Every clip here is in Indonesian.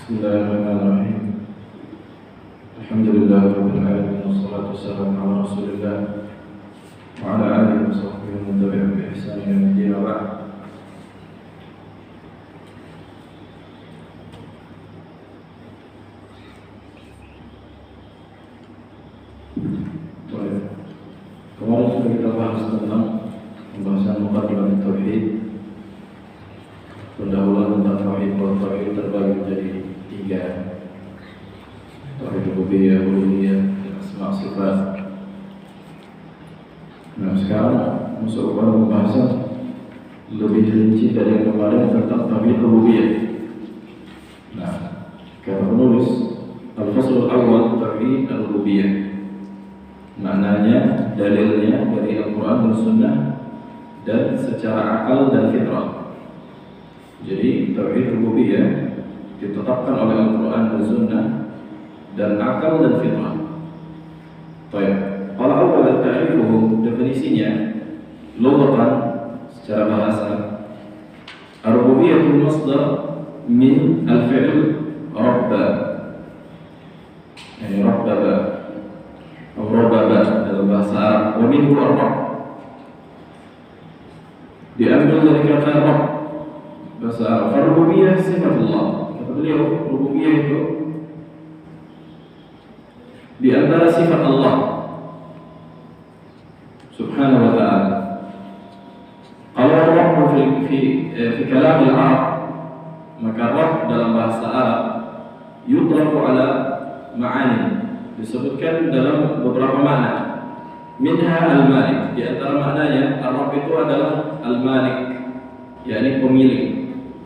Bismillahirrahmanirrahim. Alhamdulillahirabbil alamin wassalatu wassalamu ala Rasulillah wa ala alihi wa sahbihi wa man tabi'ahum bi ihsan ila yaumil din wa ba'd. Kemarin sudah kita bahas tentang pembahasan muqaddimat tauhid. Pendahuluan tentang tauhid, bahwa tauhid terbagi menjadi 3: tauhid rububiyah, uluhiyah, dan asma' sifat. Nah, sekarang masuk kepada pembahasan lebih rinci dari yang kemarin tentang tauhid rububiyah. Nah, kata penulis, al-faslul awwal tauhid al-rububiyah. Maknanya, dalilnya dari Al-Quran dan Sunnah dan secara akal dan fitrah. Jadi tauhid rububiyah ditetapkan oleh Al-Quran dan Sunnah dan akal dan fitrah. Baik. Kalau awal ta'rifuhu, definisinya lughatan secara bahasa, ar-rububiyyah masdar min al-fi'l rabba. Yani rabbaba atau rabbaba dalam bahasa Arab, wa minhu ar-rabb. Diambil dari kata rabb bahasa Arab. Rububiyah sifatullah. Kata beliau, rububiyah itu di antara sifat Allah Subhanahu wa ta'ala. Kalau Rabb fi kalam al-Arab, maka Rabb dalam bahasa Arab yutlaqu ala ma'ani, disebutkan dalam beberapa makna. Minha al-malik, di antara maknanya Rabb itu adalah al-malik, yakni pemilik.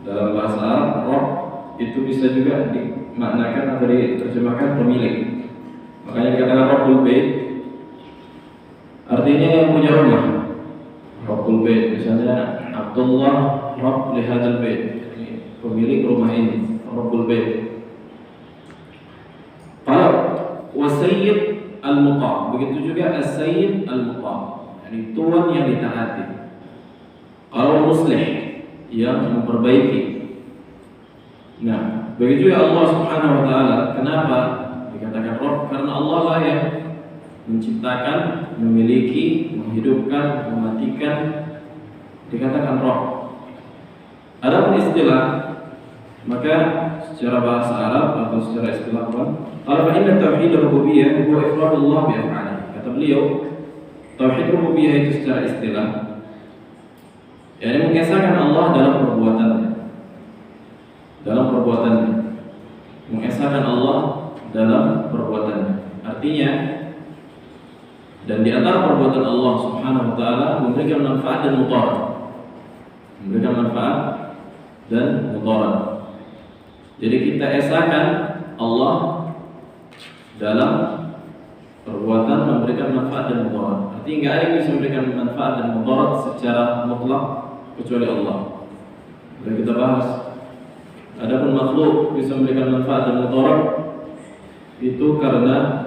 Dalam bahasa Arab, Rabb itu bisa juga dimaknakan atau diterjemahkan pemilik. Makanya dikatakan Rabbul Bait, artinya yang punya rumah. Rabbul Bait, misalnya Abdullah Rabb li hadzal bait, pemilik rumah ini, Rabbul Bait. Kalau wasayyid al-muta', begitu juga as-sayyid al-muta', yani tuan yang ditaati. Kalau muslih, yang memperbaiki. Nah, begitu ya Allah Subhanahu wa ta'ala. Kenapa dikatakan Rabb? Karena Allah lah yang menciptakan, memiliki, menghidupkan, mematikan, dikatakan Rabb. Adapun istilah, maka secara bahasa Arab atau secara istilah kalau inna tauhid rububiyah huwa ifradullah bi af'alihi. Kata beliau, tauhid rububiyah itu secara istilah, yakni mengesahkan Allah dalam perbuatannya. Dalam perbuatannya, mengesahkan Allah dalam perbuatannya. Artinya, dan di antara perbuatan Allah Subhanahu wa ta'ala memberikan manfaat dan mudarat. Memberikan manfaat dan mudarat. Jadi kita esahkan Allah dalam perbuatan memberikan manfaat dan mudarat. Artinya enggak ada yang bisa memberikan manfaat dan mudarat secara mutlak kecuali Allah. Sudah kita bahas. Adapun makhluk bisa memberikan manfaat dan mudarat itu karena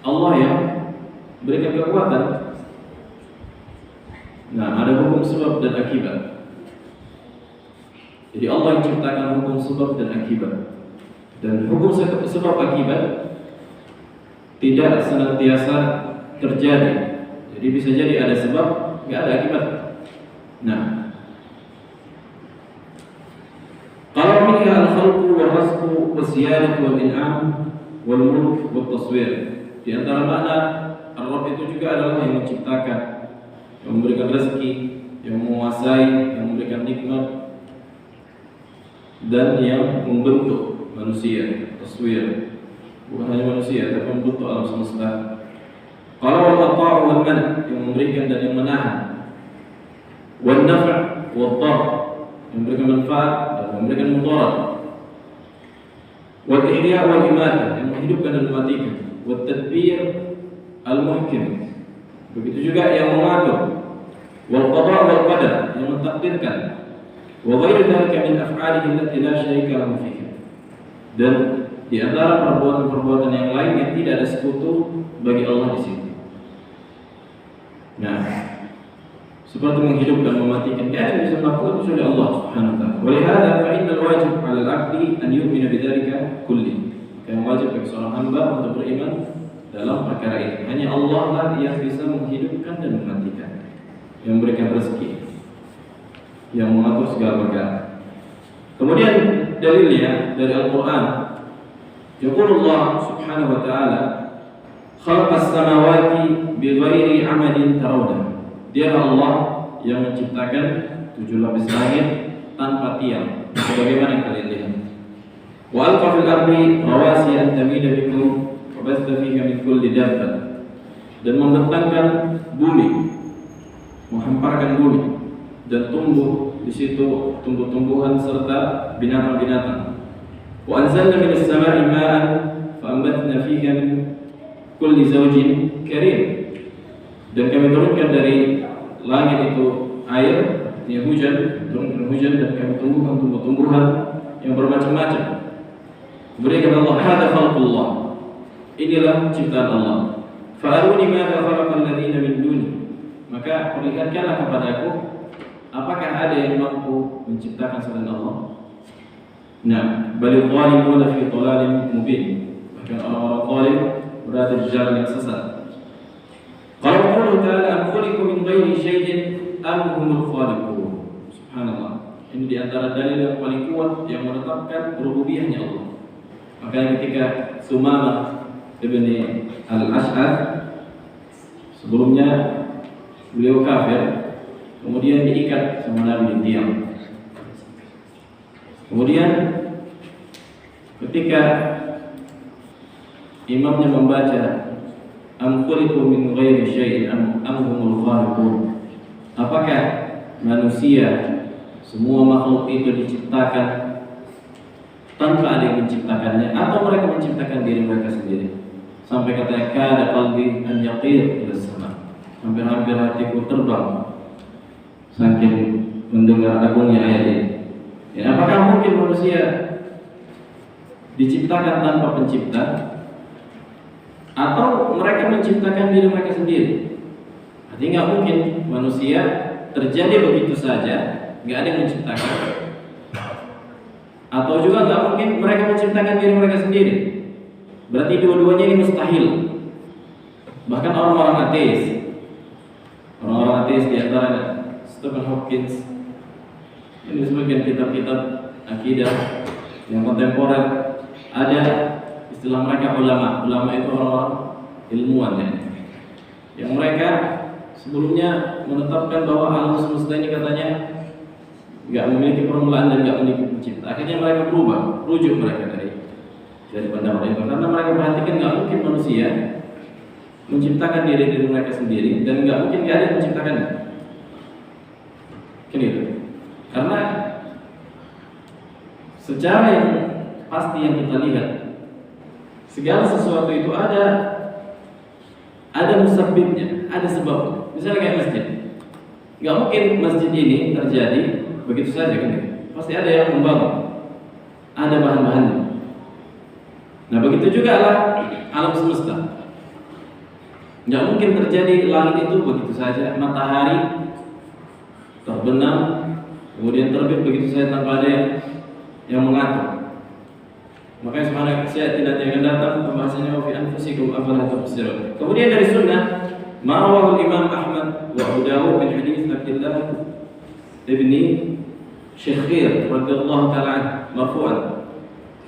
Allah yang berikan kekuatan. Nah, ada hukum sebab dan akibat. Jadi Allah yang ciptakan hukum sebab dan akibat. Dan hukum sebab akibat tidak senantiasa terjadi. Jadi bisa jadi ada sebab, enggak ada akibat. Nah, kalau minha al-khalqu wal-rizqu was-siyadatu wal-in'am wal-mulk wat-taswir. Di antara makna Ar-Rabb itu juga adalah yang menciptakan, yang memberikan rezeki, yang menguasai, yang memberikan nikmat, dan yang membentuk manusia, taswir. Bukan hanya manusia, tapi membentuk alam semesta. Kalau al-ata' wal-man', yang memberikan dan yang menahan, wal-naf' wal-dhar, yang memberikan manfaat dan memberikan mudarat, wal-ihya' wal-imatah, yang menghidupkan dan mematikan, wal-tadbir al-muhkim, begitu juga yang mengatur, wal-qada' wal-qadar, yang mentakdirkan, wa ghairu dzalika min af'alihi allati la syarika lahu fiha. Dan di antara perbuatan-perbuatan yang lain yang tidak ada sekutu bagi Allah di situ. Nah, seperti menghidupkan, mematikan. Tidak ada yang bisa melakukan kecuali Allah Subhanahu wa taala. Walihada fa innal wajib 'ala al-'abdi an yu'mina bidzalika kulli. Yang wajib bagi seorang hamba untuk beriman dalam perkara ini. Hanya Allah lah yang bisa menghidupkan dan mematikan, yang memberikan rezeki, yang mengatur segala perkara. Kemudian dalilnya dari Al-Quran. Yaqulullah Subhanahu wa ta'ala, khalaqas samawati bighairi 'amadin tarawna. Dia Allah yang menciptakan 7 lapis langit tanpa tiang, sebagaimana yang kalian lihat. Wa alqa fil ardi rawasi an tamida bikum wa basta fiha min kulli dabba. Dan membentangkan bumi, menghamparkan bumi, dan tumbuh di situ tumbuh-tumbuhan serta binatang-binatang. Wa anzalna minas sama'i ma'an fa ambatna fiha min kulli zawjin karim. Dan kami turunkan dari langit itu air, artinya hujan, turunkan hujan, dan kami tumbuhkan tumbuh-tumbuhan yang bermacam-macam. Kemudian kata Allah, hada khalqullah, inilah ciptaan Allah. Fa'aruni madza khalaqal ladzina min duni. Maka perlihatkanlah kepadaku apakah ada yang mampu menciptakan selain Allah. Nah, balil zalimuna fi dhalalin mubin. Bahkan orang-orang zalim berada di jalan yang sesat. Qala Allah Ta'ala am khuliqu min ghairi syai'in am humul khaliqun. Subhanallah. Ini di antara dalil yang paling kuat yang menetapkan rububiyahnya Allah. Makanya ketika Sumamah ibn al-Ash'ath, sebelumnya beliau kafir, kemudian diikat sama Nabi di tiang. Kemudian ketika imamnya membaca am khuliqu min ghairi syai'in am humul khaliqun, apakah manusia semua makhluk itu diciptakan tanpa ada yang menciptakannya, atau mereka menciptakan diri mereka sendiri? Sampai katanya kada qalbi an yaqir ila sama, hampir-hampir hatiku terbang saking mendengar agungnya ayat ini. Ya, apakah mungkin manusia diciptakan tanpa pencipta, atau mereka menciptakan diri mereka sendiri? Artinya nggak mungkin manusia terjadi begitu saja, nggak ada yang menciptakan. Atau juga nggak mungkin mereka menciptakan diri mereka sendiri. Berarti dua-duanya ini mustahil. Bahkan orang-orang ateis di antara Stephen Hopkins, ini sebagian kitab-kitab akidah yang kontemporer, ada istilah mereka ulama. Ulama itu orang-orang ilmuwan ya, yang mereka sebelumnya menetapkan bahwa alam semesta ini katanya nggak memiliki permulaan dan nggak memiliki pencipta. Akhirnya mereka berubah, rujuk mereka dari pendapat itu, karena mereka perhatikan nggak mungkin manusia menciptakan diri mereka sendiri, dan nggak mungkin nggak ada yang menciptakannya. Gitu. Karena secara yang pasti yang kita lihat, segala sesuatu itu ada musabbibnya, ada sebab. Misalnya kayak masjid, nggak mungkin masjid ini terjadi begitu saja kan? Pasti ada yang membangun, ada bahan-bahannya. Nah begitu juga lah alam semesta. Nggak mungkin terjadi langit itu begitu saja, matahari terbenam kemudian terbit begitu saja tanpa ada yang mengatur. Makanya sebenarnya saya tidak akan datang pembahasannya wa fi anfusikum afala tubsirun. Kemudian dari sunnah ma rawahu Imam Ahmad wa Abu Dawud min hadits Abdullah ibni Syakhir radhiyallahu ta'ala marfu'an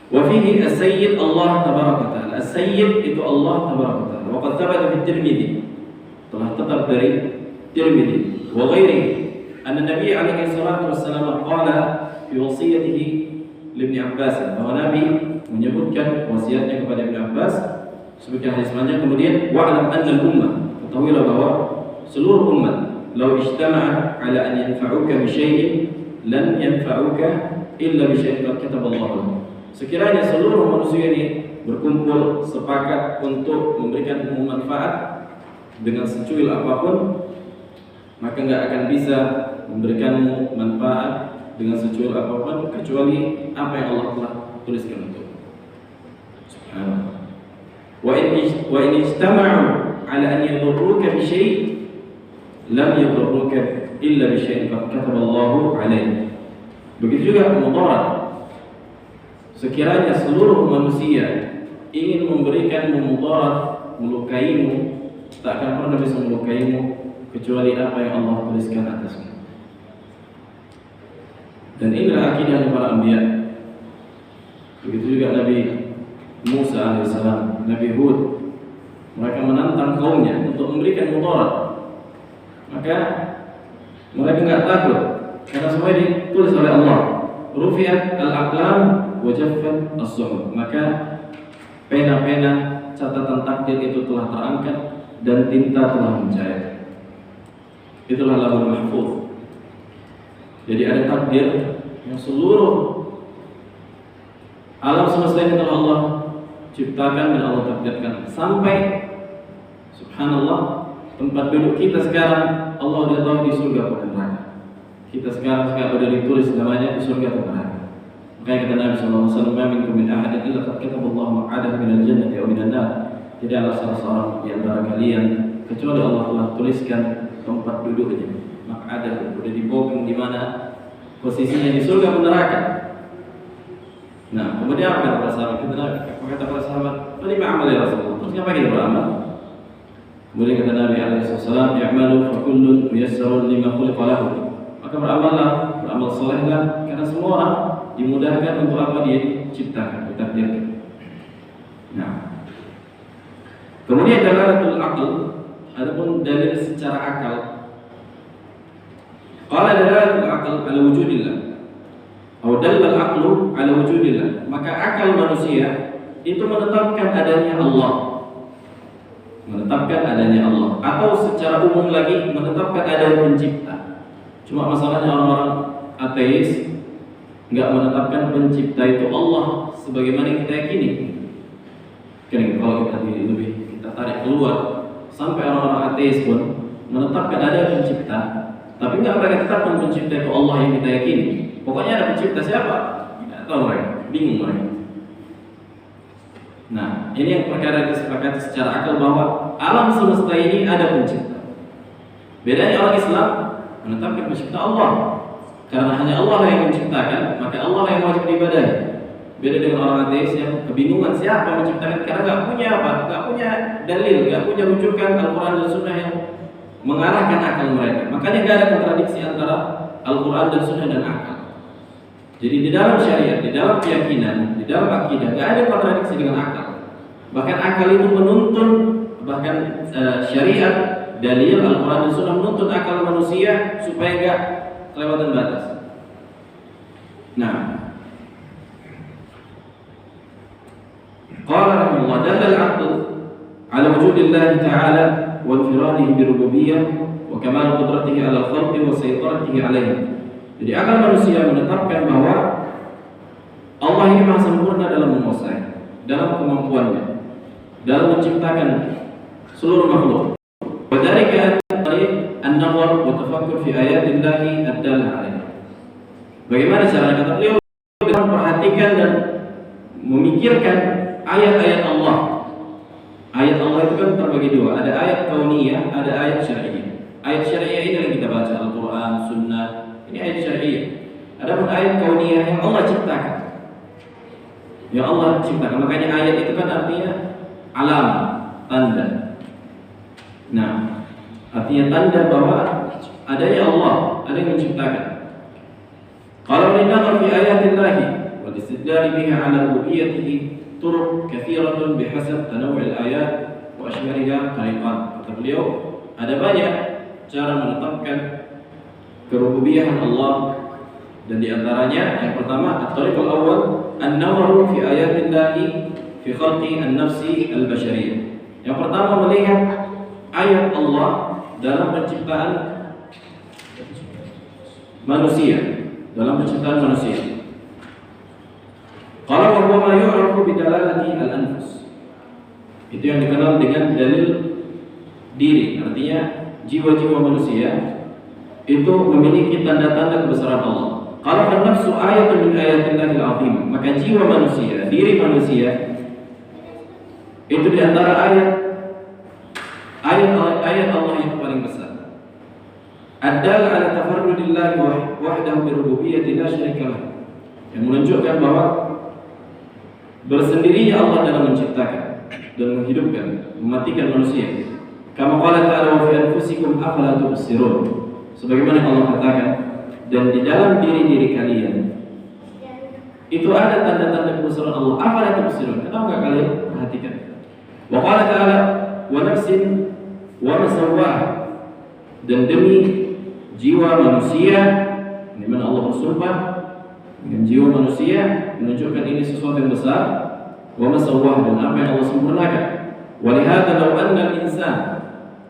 wa fihi as-sayyid Allah tabaraka ta'ala. As-sayyid itu Allah tabaraka ta'ala. Wa qad thabata fi Tirmidzi, telah tetap dari Tirmidzi wa ghairihi anna Nabi alaihi salatu wassalam qala fi wasiyatihi li Ibn Abbas, bahwa Nabi menyebutkan wasiatnya kepada Ibn Abbas sebagai hadis panjang. Kemudian wa'lam anna al-ummah, ketahuilah bahwa seluruh umat law ijtama'a ala an yanfa'uka bi syai'in lan yanfa'uka illa bi syai'in qad kataballahu lahu. Sekiranya seluruh manusia ini berkumpul sepakat untuk memberikan manfaat dengan secuil apapun, maka enggak akan bisa memberikanmu manfaat dengan secuil apapun kecuali apa yang Allah telah tuliskan untuk. Subhanallah. Wa in ijtama'u ala an yadurruka bi syai' lam yadurruka illa bi syai'in qad kataballahu alaihi. Begitu juga mudarat. Sekiranya seluruh manusia ingin memberikan mudarat, melukaimu, tak akan pernah bisa melukaimu kecuali apa yang Allah tuliskan atasmu. Dan inilah akidah para anbiya. Begitu juga Nabi Musa alaihissalam, Nabi Hud, mereka menantang kaumnya untuk memberikan mudarat. Maka mereka enggak takut karena semua ditulis oleh Allah. Rufi'at al-aqlam wa jaffat as-suhuf. Maka pena-pena catatan takdir itu telah terangkat dan tinta telah mencair. Itulah Lauhul Mahfuz. Jadi ada takdir yang seluruh alam semesta ini telah Allah ciptakan dan Allah takdirkan. Sampai subhanallah, tempat duduk kita sekarang Allah sudah tahu di surga atau neraka. Kita sekarang sudah ditulis namanya di surga atau neraka. Makanya kata Nabi SAW, "Ma minkum min ahadin illa qad kataballahu maq'adahu minal jannati aw minan nar." Tidak ada salah seorang di antara kalian kecuali Allah telah tuliskan tempat duduknya. Maq'adahu, sudah dibooking di mana posisinya, di surga atau neraka. Nah, kemudian apa kata para sahabat? Kata para sahabat, "Bagaimana amal ya Rasulullah?" Terus apa kita beramal? Kemudian kata Nabi SAW, "I'malu fa kullun muyassarun lima khuliqa lahu." Maka beramal salehlah, karena semua orang dimudahkan untuk apa dia diciptakan, ditakdirkan. Nah, kemudian dalalatul aql, adapun dalil secara akal. Qala dalalatul aql ala wujudillah. Atau dalal aqlu ala wujudillah. Maka akal manusia itu menetapkan adanya Allah. Menetapkan adanya Allah, atau secara umum lagi menetapkan adanya pencipta. Cuma masalahnya orang-orang ateis enggak menetapkan pencipta itu Allah sebagaimana kita yakini. Kalau kita lebih tarik keluar, sampai orang-orang ateis pun menetapkan ada pencipta, tapi enggak mereka tetapkan pencipta itu Allah yang kita yakini. Pokoknya ada pencipta, siapa? Tidak tahu mereka, bingung mereka. Nah, ini yang perkara disepakati secara akal bahwa alam semesta ini ada pencipta. Bedanya orang Islam menetapkan pencipta Allah, karena hanya Allah yang menciptakan, maka Allah yang wajib diibadahi. Beda dengan orang ateis yang kebingungan siapa menciptakan, karena nggak punya apa, nggak punya dalil, nggak punya rujukan Al-Quran dan Sunnah yang mengarahkan akal mereka. Makanya nggak ada kontradiksi antara Al-Quran dan Sunnah dan akal. Jadi di dalam syariat, di dalam keyakinan, di dalam akidah nggak ada kontradiksi dengan akal. Bahkan akal itu menuntun, bahkan syariat, dalil Al-Quran dan Sunnah menuntun akal manusia supaya nggak kelewatan batas. Nah, qala rahimahullah, dalla al-aql ala wujudillah ta'ala wa infiradihi bi rububiyyah wa kamal qudratihi ala al-khalqi wa saytaratihi alaihim. Jadi akal manusia menetapkan bahwa Allah ini maha sempurna dalam menguasai, dalam kemampuannya, dalam menciptakan seluruh makhluk. Wa dzalika an-nazar wa tafakkur fi ayatillahi ad-dallah alaihi. Bagaimana cara kata beliau memperhatikan dan memikirkan ayat-ayat Allah. Ayat Allah itu kan terbagi dua, ada ayat kauniyah, ada ayat syar'iyyah. Ayat syar'iyyah ini yang kita baca, Al-Quran, Sunnah, ini ayat syar'iyyah. Adapun ayat kauniyah yang Allah ciptakan, yang Allah ciptakan. Makanya ayat itu kan artinya alam, tanda. Nah, artinya tanda bahwa adanya Allah, ada yang menciptakan. Kalau dinazar fi ayatillahi wal istidlal biha ala rububiyyatihi turuq katsiratun bihasab tanawwu' al-ayat wa ashmariha tariqat. Kata beliau, ada banyak cara menetapkan kerububiyahan Allah, dan di antaranya yang pertama at-tariqul awwal an-nazaru fi ayatillahi fi khalqi an-nafsi al-bashariyah. Yang pertama melihat ayat Allah dalam penciptaan manusia, dalam penciptaan manusia. Kalau huwa ma yu'rafu bi dalalati al-anfus. Itu yang dikenal dengan dalil diri, artinya jiwa-jiwa manusia itu memiliki tanda-tanda kebesaran Allah. Kalau an-nafsu ayatun min ayatillahi al-'azimah, maka jiwa manusia, diri manusia itu di antara ayat Allah yang paling besar. Ad-dal ala tafarrudillah wahdahu birububiyyati la syarika lah. Yang menunjukkan bahwa bersendirinya Allah dalam menciptakan dan menghidupkan, mematikan manusia. Kama qala ta'ala wa fi anfusikum afala tubsirun. Sebagaimana Allah katakan, dan di dalam diri-diri kalian itu ada tanda-tanda kebesaran Allah. Afala tubsirun. Kenapa enggak kalian perhatikan? Wa qala ta'ala wa nafsin wa ma sawwaha. Dan demi jiwa manusia, di mana Allah bersumpah dengan jiwa manusia, menunjukkan ini sesuatu yang besar. Wa ma sawwaha, dan apa yang Allah sempurnakan. Wa lihadza law anna al-insan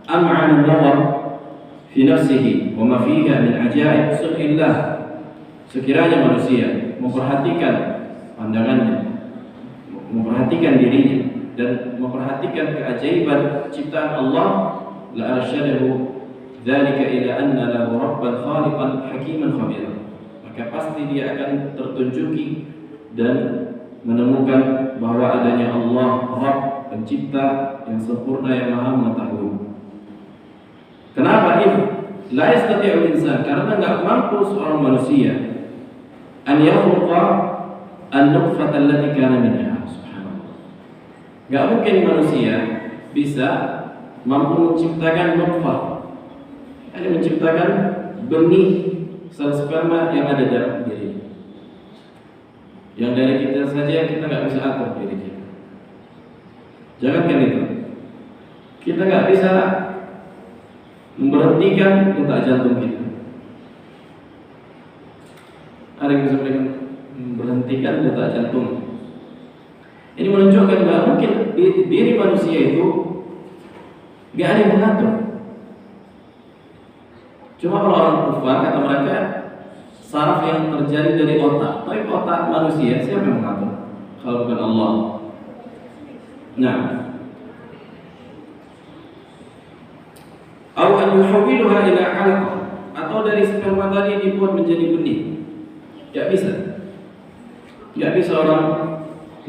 am'ana an-nazar fi nafsihi wa ma fiha min ajaib sun'illah. Sekiranya manusia memperhatikan pandangannya, memperhatikan dirinya, dan memperhatikan keajaiban ciptaan Allah, la arsyadahu dzalika ila anna lahu rabban khaliqan hakiman khabira. Maka pasti dia akan tertunjuki dan menemukan bahwa adanya Allah Rabb, pencipta yang sempurna, yang maha mengetahui. Kenapa ini? La yastati'u insan, karena enggak mampu seorang manusia an yakhluqa an-nutfata allati kana minha. Subhanallah. Enggak mungkin manusia bisa mampu menciptakan nutfah, hanya menciptakan benih sel sperma yang ada dalam diri. Yang dari kita saja kita nggak bisa atur diri kita. Jangankan itu, kita nggak bisa memberhentikan detak jantung kita. Ada yang bisa memberhentikan detak jantung. Ini menunjukkan bahwa mungkin diri manusia itu nggak ada yang mengatur. Cuma kalau orang kufar kata mereka, saraf yang terjadi dari otak. Tapi otak manusia siapa yang mengatur? Kalau bukan Allah. Nah, atau an yuhawwiluha ila 'alaqah, atau dari sperma tadi dibuat menjadi benih. Tidak bisa. Tidak bisa orang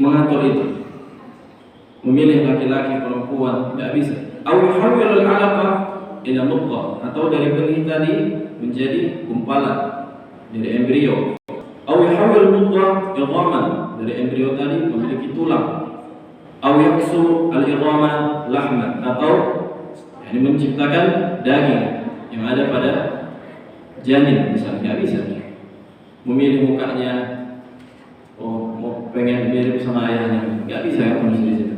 mengatur itu. Memilih laki-laki, perempuan, tidak bisa. Atau yuhawwilul 'alaqah ila mudghah, atau dari benih tadi menjadi gumpalan, dari embrio. Atau yuhawwil mudghah idhaman, dari embrio tadi memiliki tulang. Atau yaksu al-idhama lahman, atau ini menciptakan daging yang ada pada janin misalnya. Nggak bisa memilih mukanya, oh mau pengen mirip sama ayahnya, nggak bisa kan manusia di situ.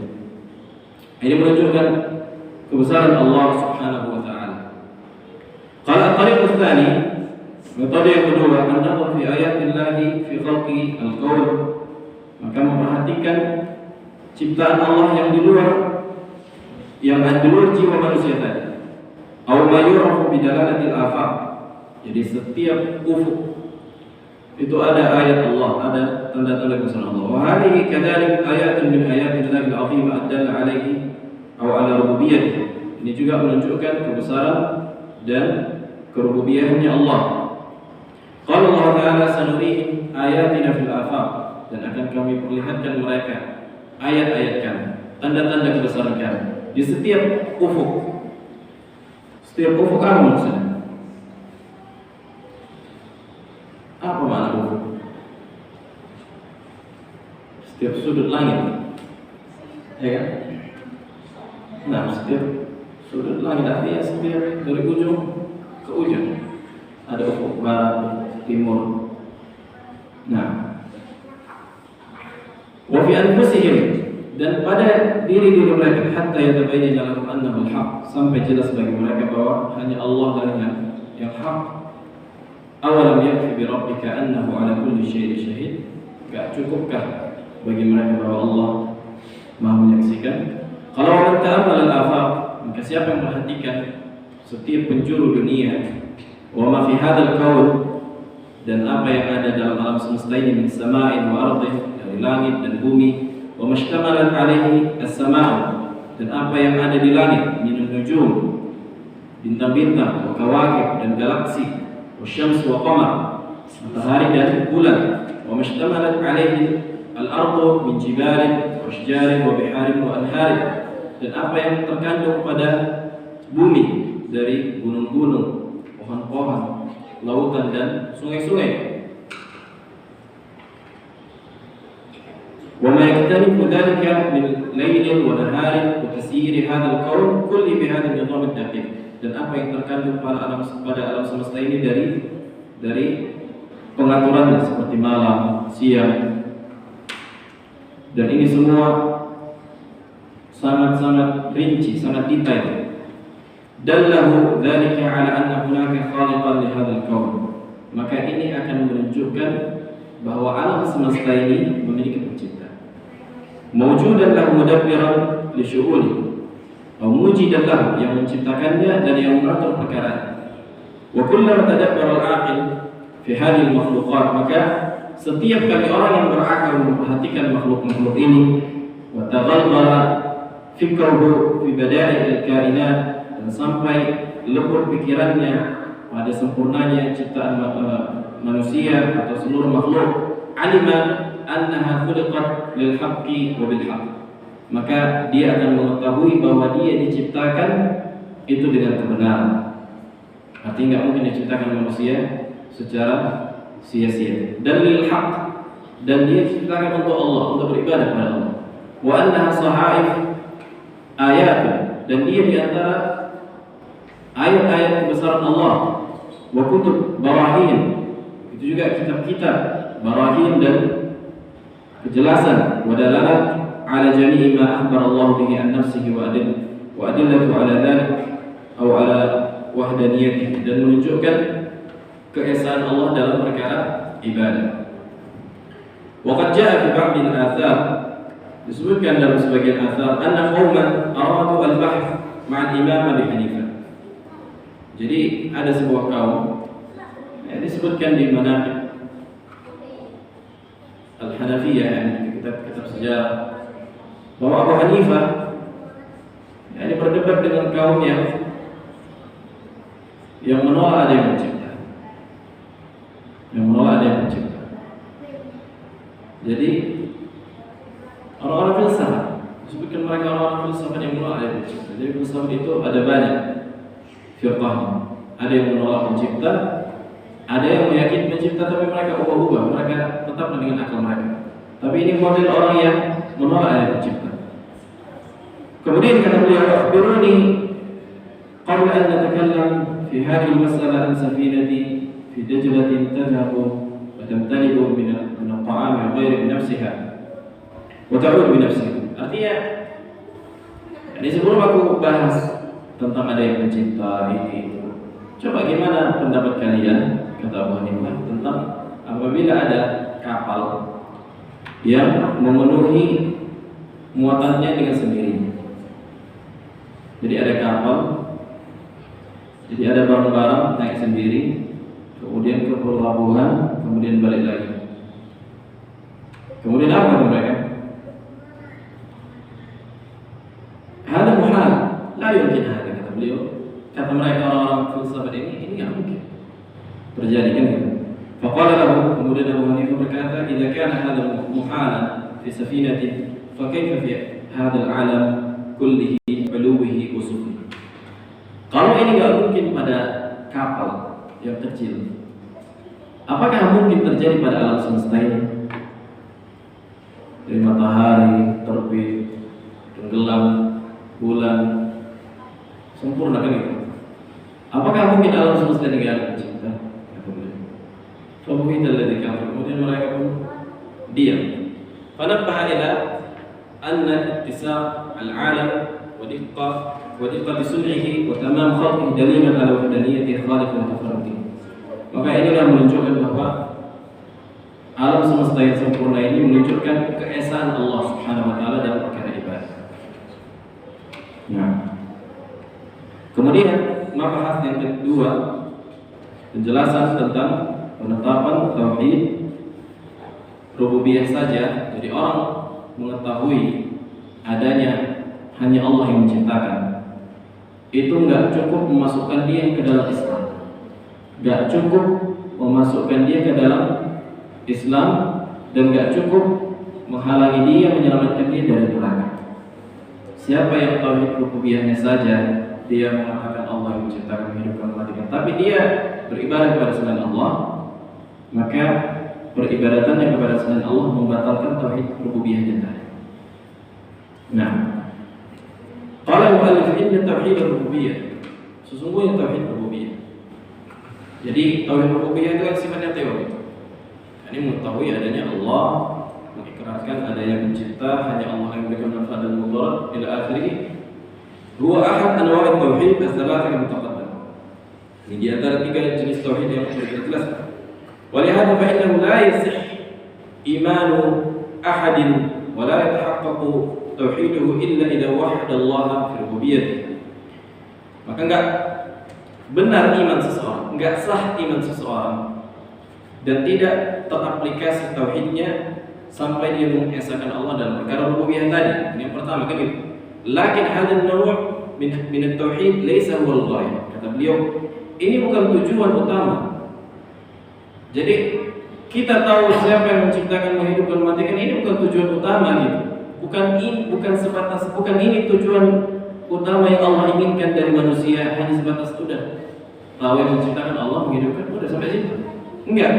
Ini menunjukkan kebesaran Allah Subhanahu wa taala. Qala at-tariq ats-tsani, metode yang kedua, an-nazar fi ayatillahi fi khalqi al-qawl, maka memperhatikan ciptaan Allah yang di luar, yang di luar jiwa manusia tadi. Aw ma yu'rafu bi dalalatil afaq. Jadi setiap ufuk itu ada ayat Allah, ada tanda-tanda kebesaran Allah. Wa hadhihi kadzalik ayatun min ayatillahi al-'azimah adalla 'alaihi aw 'ala rububiyyatihi. Ini juga menunjukkan kebesaran dan kerububiyahannya Allah. Qala Allah Ta'ala sanurihim ayatina fil afaq, dan akan kami perlihatkan mereka ayat-ayat kami, tanda-tanda kebesaran kami di setiap ufuk. Setiap ufuk apa maksudnya? Apa makna ufuk? Setiap sudut langit, ya kan? Nah, setiap sudut langit artinya setiap dari ujung ke ujung ada ufuk barat, timur. Nah, wa fi anfusihim, dan pada diri-diri mereka, hatta yatabayyana lahum annahu al-haq, sampai jelas bagi mereka bahwa hanya Allah lah yang hak. Awalam yakfi bi rabbika annahu ala kulli syai'in syahid. Enggak cukupkah bagi mereka bahwa Allah Maha menyaksikan? Kalau man ta'ammal al-afaq, maka siapa yang memperhatikan setiap penjuru dunia, wa ma fi hadzal qaul, dan apa yang ada dalam alam semesta ini, min sama'in wa ardhin, dari langit dan bumi, wa mashtamalat alaihi as-sama', dan apa yang ada di langit, min nujum, bintang-bintang, wa kawakib dan galaksi, wa syams wa qamar, matahari dan bulan, wa mashtamalat alaihi al-ardu min jibalin wa ashjarin wa biharin wa anharin, dan apa yang terkandung pada bumi dari gunung-gunung, wa pohon-pohon, lautan dan sungai-sungai. وما يختلف ذلك من ليل ونهار وتسيير هذا الكون كله بهذا النظام الدقيق. Dan apa yang terkandung pada alam semesta ini dari pengaturannya seperti malam, siang, dan ini semua sangat-sangat rinci, sangat detail. Dallahu dzalika ala anna hunaka khaliqan li hadzal kaun. Maka ini akan menunjukkan bahwa alam semesta ini memiliki pencipta. Mawjudan lahu mudabbiran li syu'uni. Mujidan lahu, yang menciptakannya dan yang mengatur perkara. Wa kullama tadabbara al-aqil fi hadhihi al-makhluqat, maka setiap kali orang yang berakal memperhatikan makhluk-makhluk ini, wa taghalghala fikruhu fi bada'i al-kainat, dan sampai lebur pikirannya pada sempurnanya ciptaan manusia atau seluruh makhluk, alima annaha khuliqat lil haqqi wa bil haqq, maka dia akan mengetahui bahwa dia diciptakan itu dengan kebenaran. Artinya nggak mungkin diciptakan manusia secara sia-sia. Dan lil haqq, dan dia diciptakan untuk Allah, untuk beribadah kepada Allah. Wa annaha sahaif ayat, dan dia di antara ayat-ayat kebesaran Allah. Wa kutub barahin, itu juga kitab-kitab barahin dan kejelasan. Wa dalalat ala jami'i ma akhbar Allah bihi an nafsihi wa adillatu ala dhalik atau ala wahdaniyatihi, dan menunjukkan keesaan Allah dalam perkara ibadah. Wa qad jaa'a fi ba'd al-athar, disebutkan dalam sebagian athar, anna qauman aradu al-bahth ma'a al-imam Abi Hanifah. Jadi ada sebuah kaum, disebutkan di manaqib Al-Hanafiyah, kitab-kitab sejarah, bahwa Abu Hanifah berdebat dengan kaum yang menolak ada yang mencipta, Jadi orang-orang filsafat, disebutkan mereka orang-orang filsafat yang menolak ada yang mencipta. Jadi filsafat itu ada banyak firqahnya. Ada yang menolak pencipta, ada yang meyakini pencipta tapi mereka ubah-ubah, mereka tetap dengan akal mereka. Tapi ini model orang yang menolak ada yang pencipta. Kemudian kata beliau, akhbiruni qabla an natakallam fi hadhihi al-mas'alah an safinati fi dajlatin tadhhabu wa tamtali'u min al-ta'ami ghairi bi nafsiha wa ta'ud bi nafsiha. Artinya, ini sebelum aku bahas tentang ada yang mencipta ini itu, coba gimana pendapat kalian, kata Abu Hanifah, tentang apabila ada kapal yang memenuhi muatannya dengan sendirinya. Jadi ada kapal, jadi ada barang-barang naik sendiri, kemudian ke pelabuhan, kemudian balik lagi. Kemudian apa kata mereka? Hada muhal, la yumkin hada, kata beliau. Kata mereka orang-orang filsafat ini nggak mungkin terjadi, kan gitu. Faqala lahu, kemudian Abu Hanifah berkata, "Idza kana hada muhalan fi safinatin, fa kaifa fi hada al-alam kullihi uluwihi wa suflihi?" Kalau ini nggak mungkin pada kapal yang kecil, apakah mungkin terjadi pada alam semesta ini? Dari matahari terbit, tenggelam, bulan sempurna, kan itu. Apakah mungkin alam semesta ini nggak ada pencipta? Kemudian mereka pun diam. Fanabbaha ila anna ittisaq al-alam wa diqqah sun'ihi wa tamam khalqihi dalilan ala wahdaniyati khaliq wa tafarruqi. Maka inilah menunjukkan bahwa alam semesta yang sempurna ini menunjukkan keesaan Allah Subhanahu wa taala dalam perkara ibadah. Nah, kemudian mabahas yang kedua, penjelasan tentang penetapan tauhid rububiyah saja. Jadi orang mengetahui adanya hanya Allah yang menciptakan, itu enggak cukup memasukkan dia ke dalam Islam, enggak cukup memasukkan dia ke dalam Islam, dan enggak cukup menghalangi dia, menyelamatkan dia dari neraka. Siapa yang tauhid rububiyahnya saja dia mengatakan Allah yang menciptakan, menghidupkan, mematikan, tapi dia beribadah kepada selain Allah, maka peribadatannya kepada selain Allah membatalkan tauhid rububiyahnya tadi. Nah, qala al-mu'allif inna tauhid rububiyah, sesungguhnya tauhid rububiyah. Jadi tauhid rububiyah itu kan sifatnya teori. Ini mengetahui adanya Allah, mengikrarkan adanya pencipta, hanya Allah yang memberikan manfaat dan mudarat ila akhirih. Huwa ahad anwa' tauhid as-salatah yang mutaqaddam. Ini di antara 3 jenis tauhid yang sudah kita jelaskan. Walihada fa innahu la yasih imanu ahadin wa la yatahaqqaqu tauhiduhu illa idza wahada Allah fi rububiyyah. Maka enggak benar iman seseorang, enggak sah iman seseorang dan tidak teraplikasi tauhidnya sampai dia mengesahkan Allah dalam perkara rububiyah tadi. Ini yang pertama kan itu. Lakin hadha an-naw' min at-tauhid laysa huwa al-ghayah. Kata beliau, ini bukan tujuan utama. Jadi kita tahu siapa yang menciptakan, menghidupkan, mematikan, ini bukan tujuan utama gitu. Bukan ini tujuan utama yang Allah inginkan dari manusia, hanya sebatas sudah tahu yang menciptakan Allah, menghidupkan, sudah sampai situ. Enggak.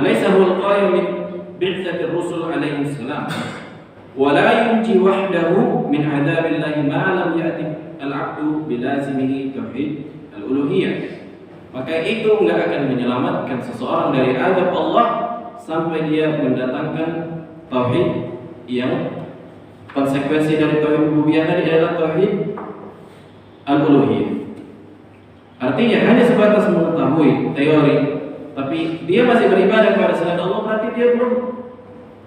Laisa huwa al-ghayah min bi'tsati ar-rusul alaihi salam. Wa la yunji wahdahu min 'adzabillahi ma lam ya'ti al-'abdu bilazimihi tauhid al-uluhiyah. Maka itu enggak akan menyelamatkan seseorang dari azab Allah sampai dia mendatangkan tauhid yang konsekuensi dari tauhid rububiyah tadi adalah tauhid al-uluhiyah. Artinya hanya sebatas mengetahui teori, tapi dia masih beribadah kepada selain Allah, berarti dia belum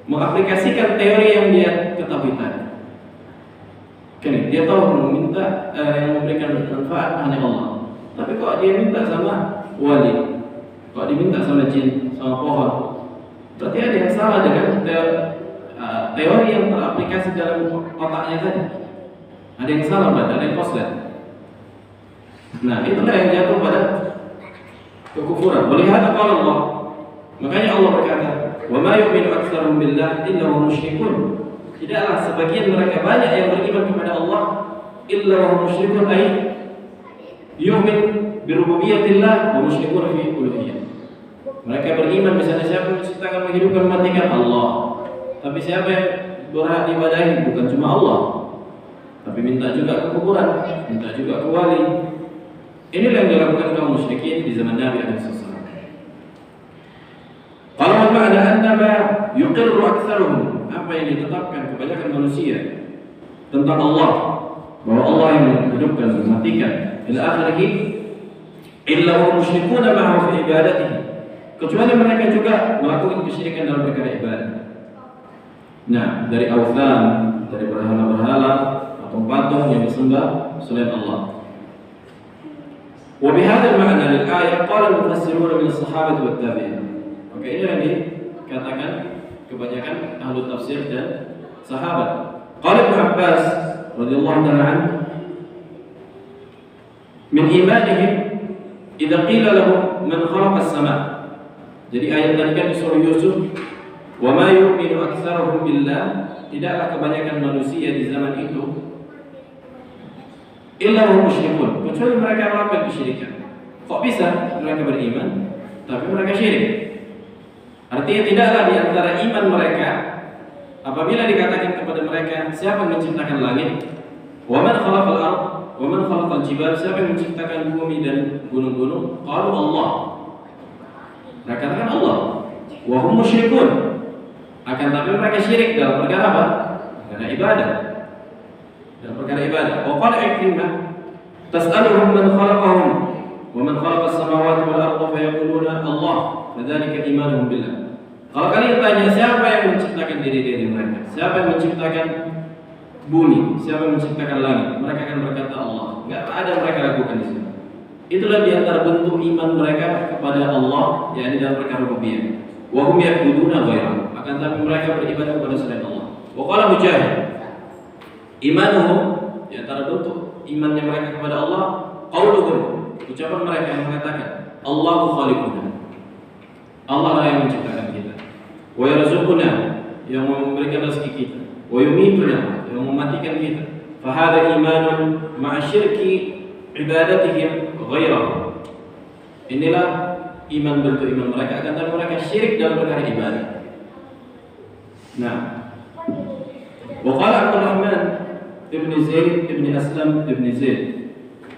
mengaplikasikan teori yang dia ketahui tadi. Kan dia tahu meminta yang memberikan manfaat hanya Allah, tapi kok dia minta sama wali, kok dia minta sama jin, sama pohon, berarti ada yang salah dengan teori yang teraplikasi dalam otaknya tadi. Ada yang salah, berarti ada yang koslet. Nah, itulah yang jatuh pada kekufuran. Melihat qala Allah. Makanya Allah berkata, "Wa ma yu'minu aktsaruhum billah illa hum musyrikun." Tidaklah sebagian mereka banyak yang beriman kepada Allah illa hum musyrikun, ay yu'min bi rububiyyatillah wa musyrikun fi uluhiyyah. Mereka beriman misalnya siapa yang menciptakan, menghidupkan, mematikan Allah. Tapi siapa yang berhak diibadahi bukan cuma Allah, tapi minta juga ke kuburan, minta juga ke wali. Inilah yang dilakukan kaum musyrikin di zaman Nabi SAW. Kalau makna annama yuqirru aktsaruhum, apa yang ditetapkan kebanyakan manusia tentang Allah, bahwa Allah yang menghidupkan dan mematikan, ila akhirih, illa hum musyrikun ma'ahu fi ibadatihi, kecuali mereka juga melakukan kesyirikan dalam perkara ibadah. Nah, dari awthan, dari berhala-berhala atau patung yang disembah selain Allah. وبهذا المعنى للآية قال المفسرون من الصحابة والتابعين. Oke, ini yang dikatakan kebanyakan ahli tafsir dan sahabat. Qala Ibnu Abbas radhiyallahu ta'ala anhu, min imanihim idza qila lahum man khalaqa as-sama'. Jadi ayat tadi kan di surah Yusuf, wa ma yu'minu aktsaruhum billah, tidaklah kebanyakan manusia di zaman itu illa hum musyrikun, kecuali mereka melakukan kesyirikan. Kok bisa mereka beriman tapi mereka syirik? Artinya tidaklah di antara iman mereka apabila dikatakan kepada mereka, siapa yang menciptakan langit? Wa man khalaqal ard? Wa man khalaqal jibal? Siapa yang menciptakan bumi dan gunung-gunung? Qalu Allah. Mereka katakan Allah. Wa hum musyrikun. Akan tapi mereka syirik dalam perkara apa? Perkara ibadah. Dalam perkara ibadah. Wa qala Ikrimah, tas'aluhum man khalaqahum wa man khalaqa as-samawati wal arda fa yaquluna Allah, fadzalika imanuhum billah. Kalau kalian tanya siapa yang menciptakan diri mereka, siapa yang menciptakan bumi, siapa yang menciptakan langit, mereka akan berkata Allah. Enggak ada mereka ragukan di sini. Itulah di antara bentuk iman mereka kepada Allah, yakni dalam perkara rububiyah. Wa hum ya'buduna ghairahu, akan tapi mereka beribadah kepada selain Allah. Wa qala Mujahid, imanuhum, di antara bentuk imannya mereka kepada Allah, qauluhum, ucapan mereka yang mengatakan Allahu khaliquna, Allah lah yang menciptakan kita, wa yarzuquna, yang memberikan rezeki kita, wa yumituna, yang mematikan kita, fahada imanun ma'a syirki ibadatihim ghairah. Inilah iman bentuk iman mereka, akan tetapi mereka syirik dalam perkara ibadah. Nah, wa qala Abdurrahman ibn Zaid ibn Aslam ibn Zaid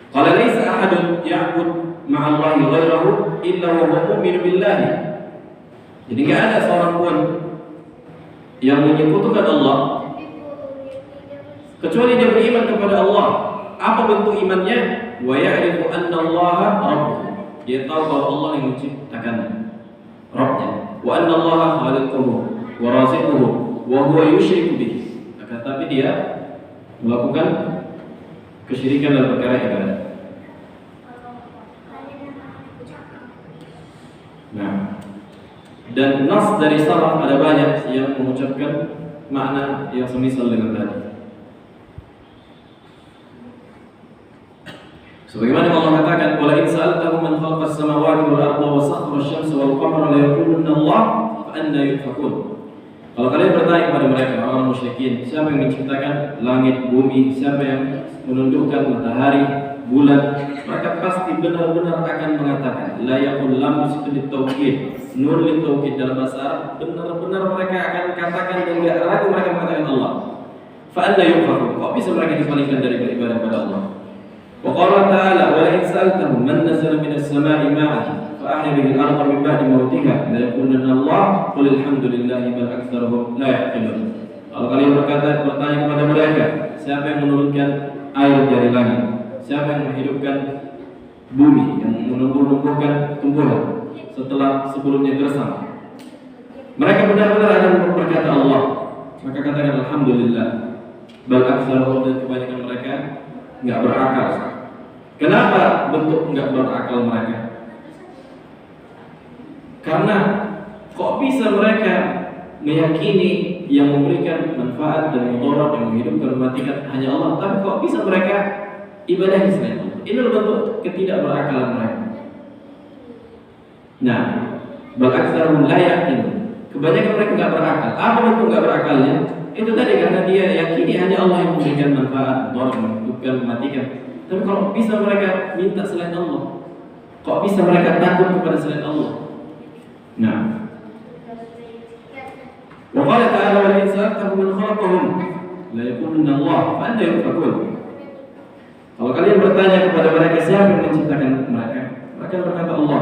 qala laysa ahadun ya'bud ma'a Allahi ghairahu illa wa huwa mu'min billahi. Jadi enggak ada seorang pun yang menyekutukan Allah kecuali dia beriman kepada Allah. Apa bentuk imannya? Wa ya'rifu anna Allaha rabbuh. Dia tahu bahwa Allah yang menciptakannya, Rabbnya. Wa anna Allaha khaliquhu wa raziquhu wa huwa yusyriku bihi. Tapi dia melakukan kesyirikan dalam perkara ibadah. Nah, dan nas dari salaf ada banyak yang mengucapkan makna yang semisal dengan tadi. Sebagaimana Allah katakan, "Wa la in sa'altahum man khalaqa as-samawati wal arda wa sakhkhara asy-syamsa wal qamara la yaqulunna Allah fa anna yufakun." Kalau kalian bertanya kepada mereka orang musyrikin, siapa yang menciptakan langit, bumi, siapa yang menundukkan matahari, bulan, mereka pasti benar-benar akan mengatakan, la yaqul lam itu litaukid, nur litaukid dalam bahasa Arab, benar-benar mereka akan katakan dan tidak ragu mereka mengatakan Allah. Fa anna yufakun. Kok bisa mereka dipalingkan dari beribadah kepada Allah? Wa qala ta'ala, wa la in sa'altahum man nazzala minas sama'i ma'an fa ahya bihi al-ardha min ba'di mawtiha la yaqulunna Allah qul alhamdulillahi bal aktsaruhum la ya'qilun. Kalau kalian bertanya kepada mereka, siapa yang menurunkan air dari langit? Siapa yang menghidupkan bumi, yang menumbuh-numbuhkan tumbuhan setelah sebelumnya gersang? Mereka benar-benar akan berkata Allah. Maka katakan alhamdulillah. Bal aktsaruhum, dan kebanyakan mereka enggak berakal. Kenapa bentuk enggak berakal mereka? Karena kok bisa mereka meyakini yang memberikan manfaat dan mudarat, yang menghidupkan, mematikan hanya Allah, tapi kok bisa mereka ibadah selain Allah? Ini bentuk ketidakberakalan mereka. Nah, bal aktsaruhum la yaqilun. Kebanyakan mereka enggak berakal. Apa bentuk enggak berakalnya? Itu tadi, karena dia yakini hanya Allah yang memberikan manfaat, mudarat, menghidupkan, mematikan. Tapi kalau bisa mereka minta selain Allah, kok bisa mereka takut kepada selain Allah? Nah, wa qala ta'ala wa la in sa'altahum man khalaqahum la yaqulunna Allah fa anna yufakun. Kalau kalian bertanya kepada mereka siapa yang menciptakan mereka, mereka berkata Allah.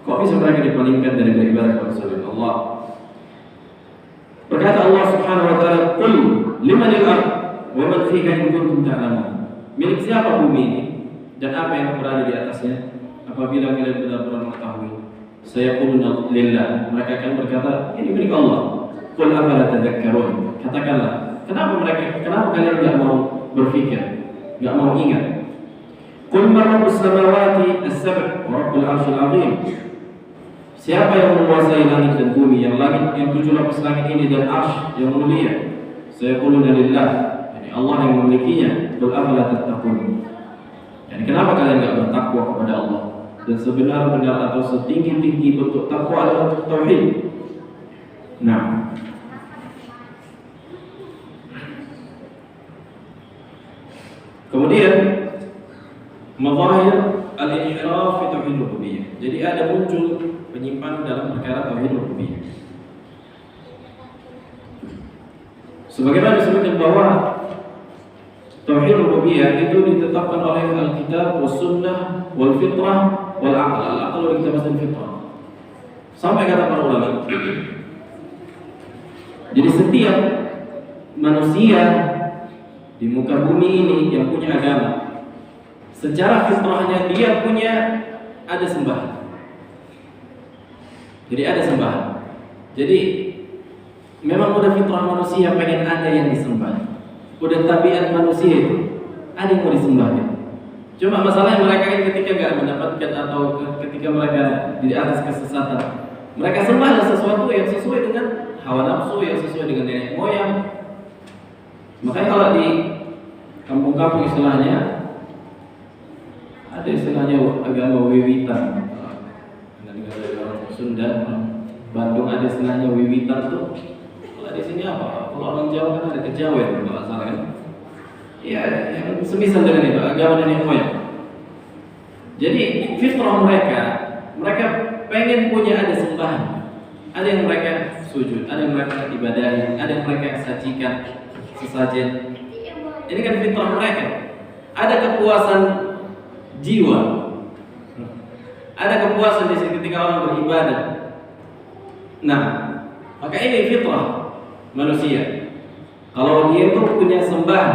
Kok bisa mereka dipalingkan dari beribadah kepada selain Allah? Berkata Allah Subhanahu wa taala, "Qul limanil ardh wa man fiha in kuntum ta'lamun." Milik siapa bumi ini dan apa yang berada di atasnya? Apabila kalian benar-benar mengetahui, sayaquluna lillah. Mereka akan berkata, ini milik Allah. Qul afala tadhakkarun. Katakanlah, kenapa kalian tidak mau berpikir, tidak mau ingat? Qul man rabbus samawati as-sab' wa rabbul 'arsyil 'azim. Siapa yang menguasai langit dan bumi? Yang langit, yang 7 lapis langit ini dan arsy yang mulia. Sayaquluna lillah. Yani Allah yang memilikinya. Qul afala tattaqun. Yani kenapa kalian tidak bertakwa kepada Allah? Dan sebenar-benar atau setinggi-tinggi bentuk takwa adalah tauhid. Nah, kemudian mazahir al-inhiraf fi tauhid rububiyah. Jadi ada muncul penyimpangan dalam perkara tauhid rububiyah. Sebagaimana disebutkan bahwa tauhid rububiyah itu ditetapkan oleh Alkitab, was-sunnah, wal-fitrah, wal-aql. Al-aql oleh kita bahasa fitrah. Sampai kata para ulama. Jadi setiap manusia di muka bumi ini yang punya agama, secara fitrahnya dia punya ada sembahan. Jadi ada sembahan. Jadi memang udah fitrah manusia pengen ada yang disembah. Udah tabiat manusia itu ada yang mau disembah gitu. Cuma masalahnya mereka ini ketika nggak mendapatkan atau ketika mereka di atas kesesatan, mereka sembahlah sesuatu yang sesuai dengan hawa nafsu, yang sesuai dengan nenek moyang. Makanya kalau di kampung-kampung istilahnya ada istilahnya agama wiwitan. Dari orang Sunda, Bandung ada istilahnya wiwitan tuh. Kalau di sini apa? Kalau orang Jawa kan ada kejawen, kalau salah kan? Ya, yang semisal dengan itu agama nenek moyang. Jadi fitrah mereka pengen punya ada sembahan. Ada yang mereka sujud, ada yang mereka ibadahi, ada yang mereka sajikan sesajen. Ini kan fitrah mereka. Ada kepuasan jiwa, ada kepuasan di sini ketika orang beribadah. Nah, maka ini fitrah manusia. Kalau dia itu punya sembahan,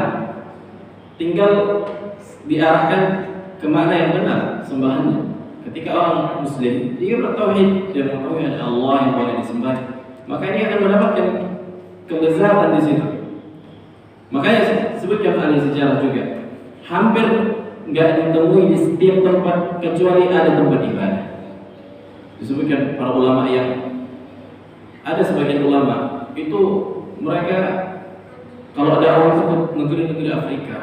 tinggal diarahkan ke mana yang benar sembahannya. Ketika orang Muslim dia bertauhid, dia mengetahui ada Allah yang boleh disembah, maka dia akan mendapatkan kelezatan di situ. Makanya sebutkan ahli sejarah juga, hampir nggak ditemui di setiap tempat kecuali ada tempat ibadah. Disebutkan para ulama yang ada sebagian ulama itu mereka kalau ada orang ke negeri-negeri Afrika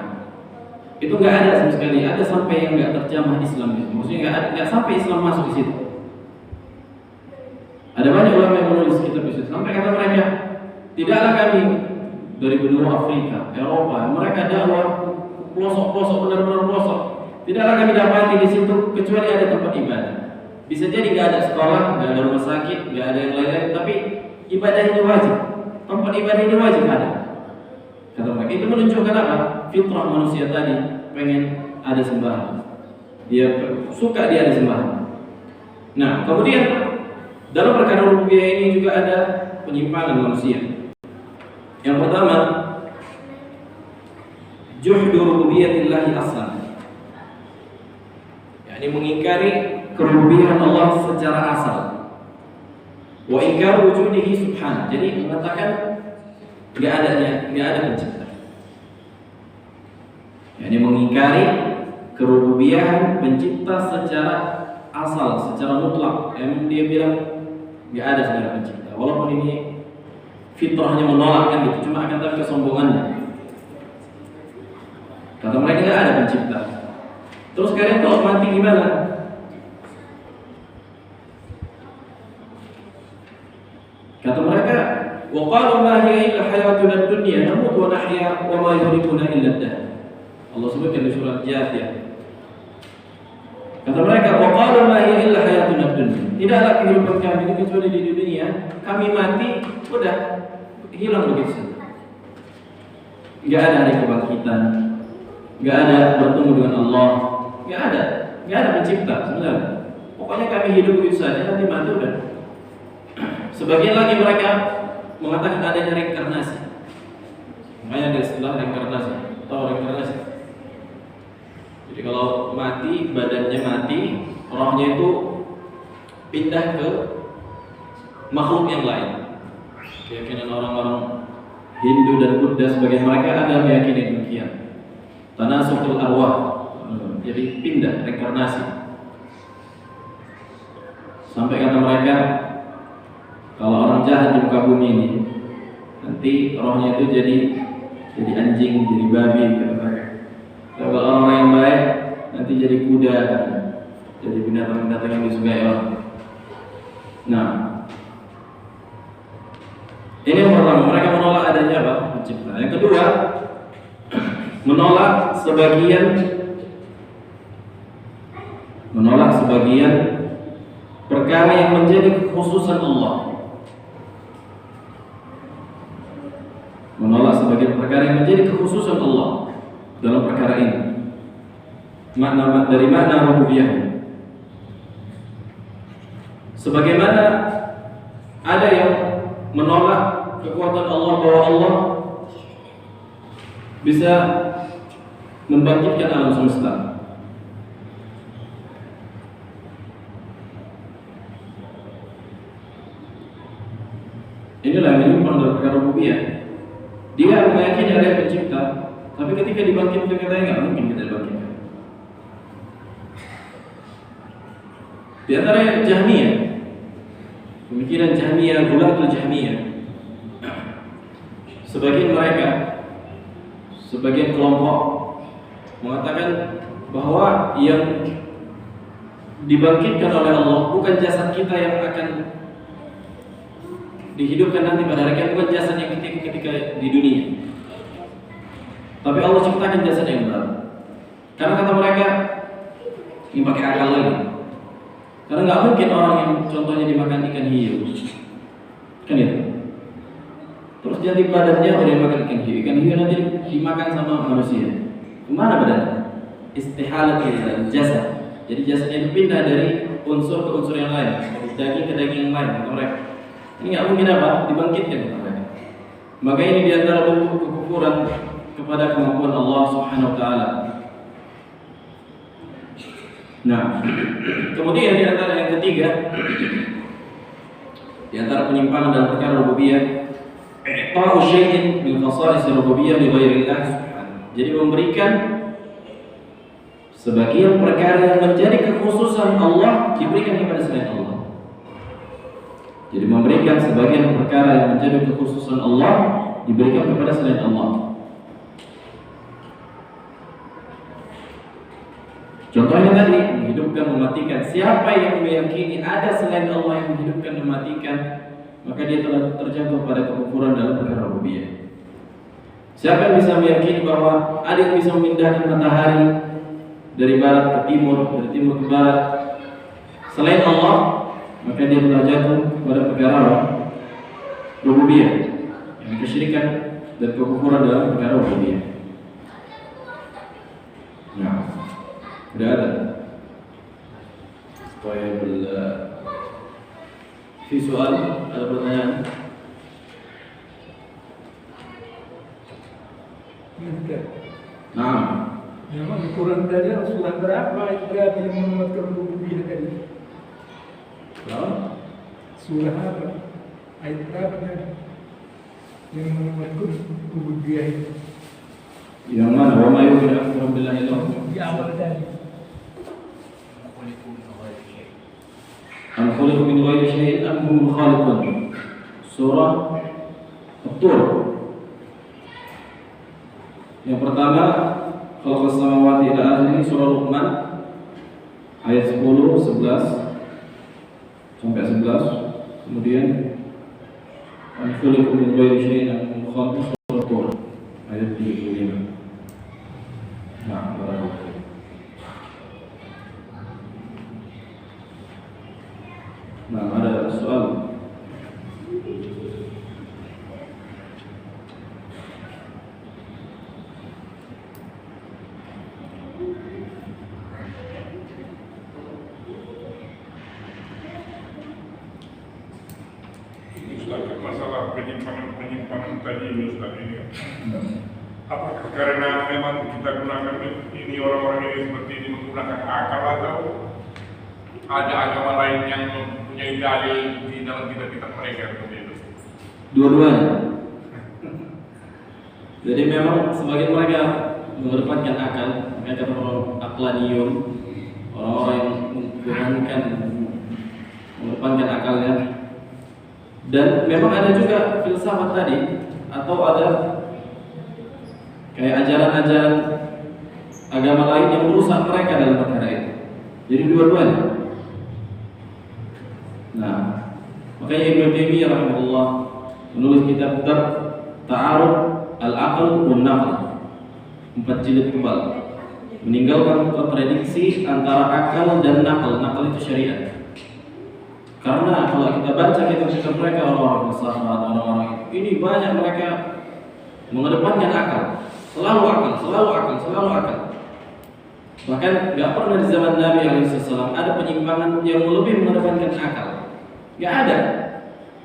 itu nggak ada sama sekali, ada sampai yang nggak terjamah Islam itu, maksudnya nggak sampai Islam masuk di situ. Ada banyak ulama yang menulis kitab itu sampai kata mereka, tidaklah kami dari benua Afrika, Eropa, mereka dakwah pelosok-pelosok, benar-benar pelosok, tidaklah kami dapati di situ kecuali ada tempat ibadah. Bisa jadi nggak ada sekolah, nggak ada rumah sakit, nggak ada yang lain-lain, tapi ibadah ini wajib, tempat ibadah ini wajib ada. Kata mereka, itu menunjukkan apa? Fitrah manusia tadi pengen ada sembahan. Dia suka dia ada sembahan. Nah, kemudian dalam perkara rububiyah ini juga ada penyimpangan manusia. Yang pertama, juhdu rububiyatillahi aslan. yakni mengingkari kerububiyyah Allah secara asal. Wa ingkar wujudihi subhanahu. Jadi mengatakan enggak ada pencipta. Yani mengingkari kerububiyahan pencipta secara asal, secara mutlak. Yang dia bilang enggak ada sebenarnya pencipta. Walaupun ini fitrahnya menolak kan gitu, cuma akan tapi kesombongannya. Kata mereka enggak ada pencipta. Terus kalian kalau mati gimana? Kata mereka, wa qalu ma hiya illa hayatuna ad-dunya namut wa nahya wa ma yuhlikuna illa ad-dahr. Allah sebutkan di surat Jathiyah. Kata mereka, wa qalu ma hiya illa hayatuna ad-dunya. Tidaklah kehidupan kami ini kecuali di dunia. Kami mati, udah hilang begitu saja. Enggak ada hari kebangkitan. Enggak ada bertemu dengan Allah. Enggak ada pencipta sebenarnya. Pokoknya kami hidup begitu saja, nanti mati udah. Sebagian lagi mereka mengatakan adanya reinkarnasi. Makanya ada istilah reinkarnasi. Tahu reinkarnasi? Jadi kalau mati, badannya mati, rohnya itu pindah ke makhluk yang lain. Keyakinan orang-orang Hindu dan Buddha sebagian mereka ada meyakini demikian. Tanasukul arwah. Jadi pindah, reinkarnasi. Sampai kata mereka, kalau orang jahat di muka bumi ini, nanti rohnya itu jadi anjing, jadi babi, kata mereka. Kalau orang yang baik, nanti jadi kuda, jadi binatang-binatang yang disukai orang. Nah, ini yang pertama, mereka menolak adanya apa? Pencipta. Yang kedua, menolak sebagian perkara yang menjadi kekhususan Allah. Menolak sebagian perkara yang menjadi kekhususan Allah dalam perkara ini. Dari makna rububiyah. Sebagaimana ada yang menolak kekuatan Allah bahwa Allah bisa membangkitkan alam semesta. Inilah yang menyimpang dalam perkara rububiyah. Dia meyakini ada pencipta, tapi ketika dibangkitkan katanya nggak mungkin kita dibangkitkan. Di antara Jahmiyah, pemikiran Jahmiyah, Ghulatul Jahmiyah, sebagian kelompok mengatakan bahwa yang dibangkitkan oleh Allah bukan jasad kita yang akan dihidupkan nanti pada hari kiamat, bukan jasad yang ketika di dunia. Tapi Allah ciptakan menciptakan jasad yang baru. Karena kata mereka ini pakai akal lagi. Karena nggak mungkin orang yang contohnya dimakan ikan hiu, kan itu. Terus jadi badannya udah dimakan ikan hiu nanti dimakan sama manusia. Kemana badannya? Istihalat jasad. Jadi jasadnya itu pindah dari unsur ke unsur yang lain, dari daging ke daging yang lain. Kata mereka, ini nggak mungkin apa? Dibangkitkan kata mereka. Maka ini diantara bentuk kekufuran kepada kemampuan Allah Subhanahu Wa Taala. Nah, kemudian diantara yang ketiga, diantara penyimpangan dalam perkara rububiyah, ta'u syai'in min khasa'is rububiyah li ghairillah subhanahu. Jadi memberikan sebagian perkara yang menjadi kekhususan Allah diberikan kepada selain Allah. Jadi memberikan sebagian perkara yang menjadi kekhususan Allah diberikan kepada selain Allah. Contohnya tadi, menghidupkan, mematikan. Siapa yang meyakini ada selain Allah yang menghidupkan, mematikan, maka dia telah terjatuh pada kekufuran dalam perkara rububiyah. Siapa yang bisa meyakini bahwa ada yang bisa memindahkan matahari dari barat ke timur, dari timur ke barat selain Allah, maka dia telah jatuh pada perkara rububiyah, yang kesyirikan dan kekufuran dalam perkara rububiyah. Nah, sudah ada. Supaya في soal, ada pertanyaan? Nah, memang Quran tadi surah berapa yang menguatkan rububiyah tadi? Berapa? Surah apa? Ayat berapa tadi yang menguatkan rububiyah itu? Yang mana? Wa ma yu'minu aktsaruhum billahi illa hum. Di awal tadi. Am khuliqu min ghairi syai'in am hum khaliqun. Surah At-Tur. Yang pertama, khalaqas samawati ila akhir, surah Luqman ayat 10, 11 sampai 11. Kemudian am khuliqu min ghairi syai'in am hum khaliqun, surah At-Tur ayat 35. Nah, ada soal. Ustaz, masalah penyimpangan tadi Ustaz ini. Apakah karena memang kita gunakan ini orang-orang ini seperti ini menggunakan akal atau ada agama lain yang mempunyai dalil di dalam kitab-kitab mereka seperti itu? Dua-duanya. Jadi memang sebagian mereka mengedepankan akal, mereka orang aqlaniyun, orang-orang yang menggunakan mengedepankan akalnya. Dan memang ada juga filsafat tadi, atau ada kayak ajaran-ajaran agama lain yang merusak mereka dalam perkara itu. Jadi dua-duanya. Nah, makanya Ibnu Taimiyah rahimahullah menulis kitab Ta'arud al-Aql wan Naql, 4 jilid tebal, meninggalkan kontradiksi antara akal dan naql. Naql itu syariat. Karena kalau kita baca kitab-kitab mereka, orang-orang filsafat, orang-orang ini banyak mereka mengedepankan akal. Selalu akal. Bahkan nggak pernah di zaman Nabi SAW ada penyimpangan yang lebih mengedepankan akal. Nggak ada.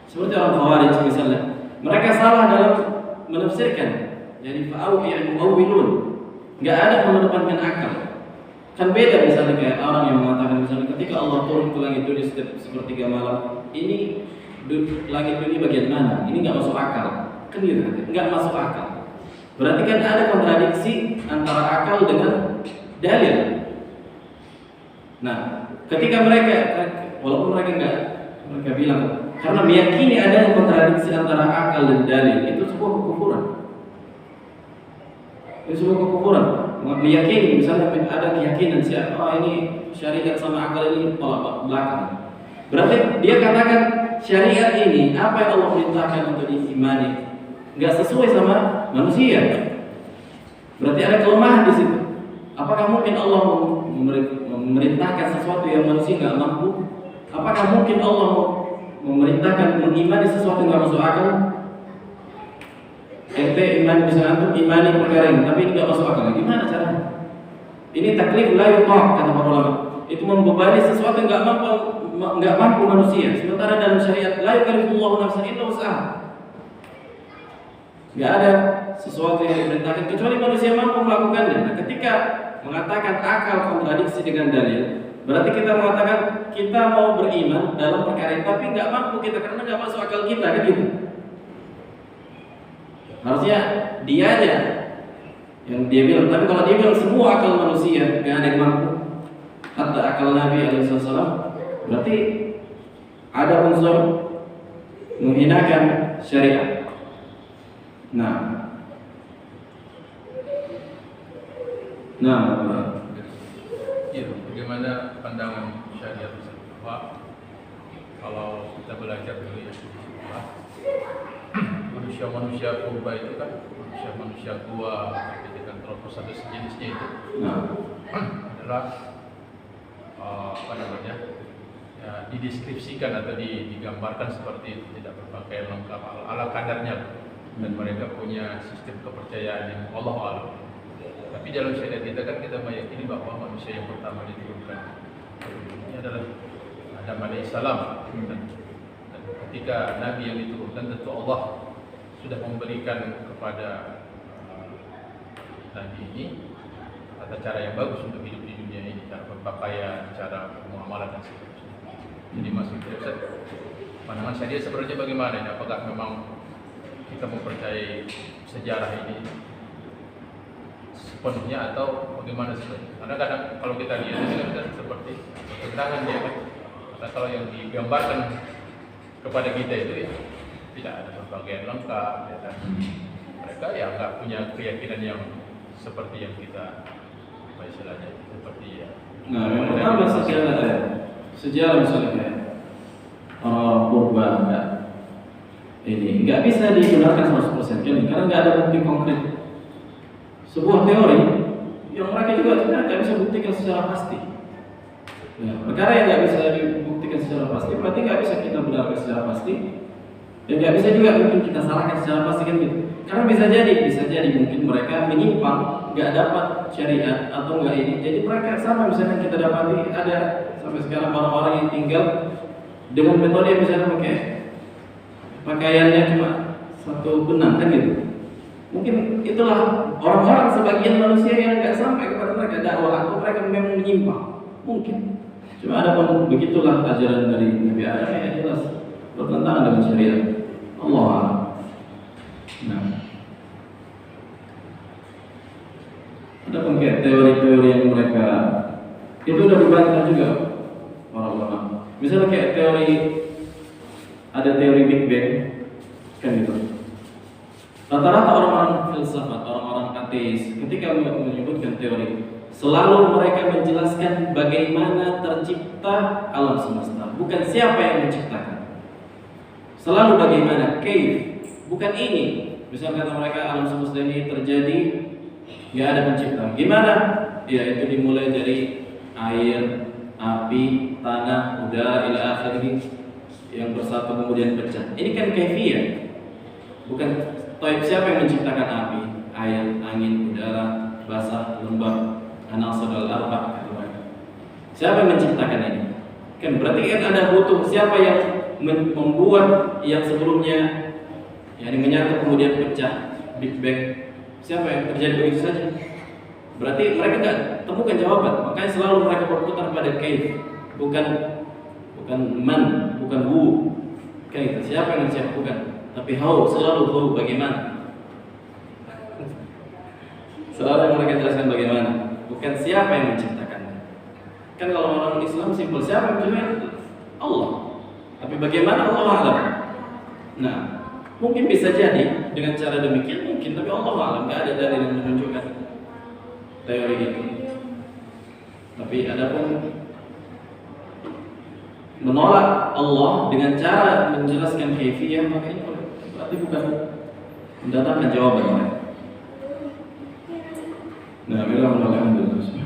Seperti orang Khawarij misalnya, mereka salah dalam menafsirkan. Jadi fa'awi'an mu'awwilun. Nggak ada mengedepankan akal. Kan beda misalnya kayak orang yang mengatakan misalnya ketika Allah turun ke langit dunia setiap sepertiga malam, ini langit dunia bagian mana? Ini nggak masuk akal. Kan gitu, nggak masuk akal. Berarti kan ada kontradiksi antara akal dengan dalil. Nah, ketika mereka, walaupun mereka bilang karena meyakini ada kontradiksi antara akal dan dalil, itu sebuah kekufuran. Meyakini misalnya ada keyakinan siapa ini syariat sama akal ini tolak belakang. Berarti dia katakan syariat ini apa yang Allah perintahkan untuk diimani nggak sesuai sama manusia. Berarti ada kelemahan di situ. Apakah mungkin Allah memerintahkan sesuatu yang manusia nggak mampu? Apakah mungkin Allah memerintahkan mengimani sesuatu yang nggak masuk akal? Ente iman bisa antum imani perkara ini, tapi ini nggak masuk akal. Gimana caranya? Ini taklif la yutaq kata para ulama. Itu membebani sesuatu yang nggak mampu manusia. Sementara dalam syariat la yukallifullahu nafsan illa wus'aha. Nggak ada sesuatu yang diperintahkan kecuali manusia mampu melakukannya. Nah, ketika mengatakan akal kontradiksi dengan dalil, berarti kita mengatakan kita mau beriman dalam perkara ini, tapi nggak mampu kita karena nggak masuk akal kita, kan gitu. Harusnya dia aja yang dia bilang. Tapi kalau dia bilang semua akal manusia nggak ada yang mampu, hatta akal Nabi alaihissalam, berarti ada unsur menghinakan syariat. Nah, ya, bagaimana pandangan syariat Pak? Kalau kita belajar dulu ya, manusia purba itu kan manusia tua, dengan tropos atau sejenisnya itu adalah apa namanya? Ya, dideskripsikan atau digambarkan seperti itu, tidak berpakaian lengkap ala kadarnya, dan mereka punya sistem kepercayaan yang Allah alam. Tapi dalam syariat kita kan kita meyakini bahwa manusia yang pertama diturunkan ini adalah Adam alaihissalam, dan ketika Nabi yang diturunkan tentu Allah sudah memberikan kepada Nabi ini tata cara yang bagus untuk hidup di dunia ini, cara berpakaian, cara muamalah dan seterusnya. Jadi masih Ustaz, pandangan syariat sebenarnya bagaimana ini? Apakah memang kita mempercayai sejarah ini sepenuhnya atau bagaimana sebenarnya? Karena kadang kalau kita lihat ini kan seperti pertentangan dia kan. Karena kalau yang digambarkan kepada kita itu ya tidak ada berbagai lengkap, ya kan? Mereka ya nggak punya keyakinan yang seperti yang kita apa istilahnya seperti ya. Nah, yang pertama sejarah misalnya orang purba ini nggak bisa digunakan 100% kan, karena nggak ada bukti konkret. Sebuah teori yang mereka juga sebenarnya nggak bisa buktikan secara pasti. Ya, perkara yang nggak bisa dibuktikan secara pasti berarti nggak bisa kita benarkan secara pasti, dan nggak bisa juga mungkin kita salahkan secara pasti kan gitu. Karena bisa jadi mungkin mereka menyimpang, nggak dapat syariat atau nggak ini. Jadi mereka sama misalnya kita dapati ada sampai sekarang orang-orang yang tinggal dengan metode yang misalnya pakai pakaiannya cuma satu benang kan gitu. Mungkin itulah orang-orang sebagian manusia yang nggak sampai kepada mereka dakwah atau mereka memang menyimpang. Mungkin. Cuma ada pun begitulah ajaran dari Nabi Adam yang jelas bertentangan dengan syariat Allah. Nah, ada pun kayak teori-teori yang mereka itu udah dibantah juga para ulama. Misalnya kayak ada teori Big Bang kan gitu. Rata-rata orang-orang filsafat, orang-orang ateis ketika menyebutkan teori, selalu mereka menjelaskan bagaimana tercipta alam semesta, bukan siapa yang menciptakan. Selalu bagaimana, kaif, bukan ini. Misal kata mereka alam semesta ini terjadi, nggak ada pencipta. Gimana? Ya itu dimulai dari air, api, tanah, udara, ila akhirnya yang bersatu kemudian pecah. Ini kan kaifiyah, bukan siapa yang menciptakan api, air, angin, udara, basah, lembab, anasir al-arba'. Siapa yang menciptakan ini? Kan berarti kan ada butuh siapa yang membuat yang sebelumnya yang menyatu kemudian pecah, Big Bang. Siapa yang terjadi begitu saja? Berarti mereka nggak temukan jawaban. Makanya selalu mereka berputar pada kaif, bukan man, bukan who. Kaif, siapa yang menciptakan? Tapi how, selalu how, bagaimana? Selalu yang mereka jelaskan bagaimana, bukan siapa yang menciptakannya. Kan kalau orang Islam simpel, siapa yang menciptakan? Allah. Tapi bagaimana Allah alam? Nah, mungkin bisa jadi dengan cara demikian mungkin, tapi Allah alam, nggak ada dalil yang menunjukkan teori itu. Tapi adapun menolak Allah dengan cara menjelaskan kaifiyah, maka ini berarti bukan mendatangkan jawaban mereka. Nah, alhamdulillah.